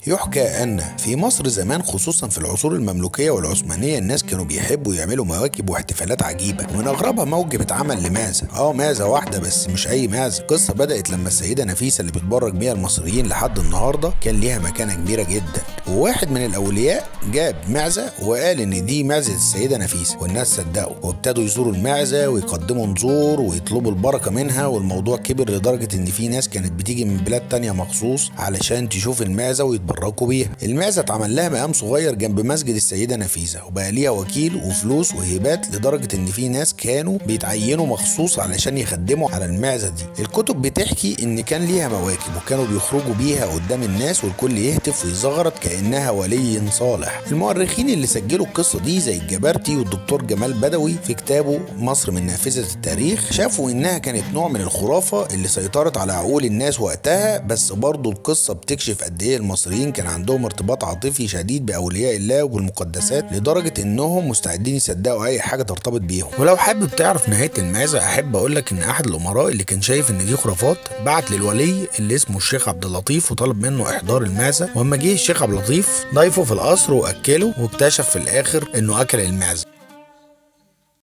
يحكى أن في مصر زمان خصوصا في العصور المملوكية والعثمانية الناس كانوا بيحبوا يعملوا مواكب واحتفالات عجيبة، ومن أغربها موكب اتعمل لمعزة. معزة واحدة بس مش أي معزة. القصة بدأت لما السيدة نفيسة اللي بتبرج بيها المصريين لحد النهاردة كان ليها مكانة كبيرة جدا، وواحد من الأولياء جاب معزة وقال إن دي معزة السيدة نفيسة، والناس صدقوا وابتدوا يزوروا المعزة ويقدموا نذور ويطلبوا البركة منها، والموضوع كبر لدرجة إن في ناس كانت بتيجي من بلاد تانية مخصوص علشان تشوف المعزة ويتبركوا بيها. المعزة اتعمل لها مقام صغير جنب مسجد السيدة نفيسة، وبقى ليها وكيل وفلوس وهبات لدرجة إن في ناس كانوا بيتعينوا مخصوص علشان يخدموا على المعزة دي. الكتب بتحكي إن كان ليها مواكب وكانوا بيخرجوا بيها قدام الناس والكل يهتف ويزغرط كأنها ولي صالح. المؤرخين اللي سجلوا القصة دي زي الجبرتي والدكتور جمال بدوي في كتابه مصر من نافذة التاريخ شافوا إنها كانت نوع من الخرافة اللي سيطرت على عقول الناس وقتها، بس برضه القصة بتكشف قد إيه المصريين كان عندهم ارتباط عاطفي شديد بأولياء الله وبالمقدسات لدرجة إنهم مستعدين يصدقوا أي حاجة ترتبط بيهم. ولو حابب تعرف نهاية المعزة أحب أقولك إن أحد الأمراء اللي كان شايف إن دي خرافات بعت للولي اللي اسمه الشيخ عبد اللطيف وطلب منه إحضار المعزة، وأما جه الشيخ عبد اللطيف ضيفه في القصر وأكله، واكتشف في الآخر إنه أكل المعزة.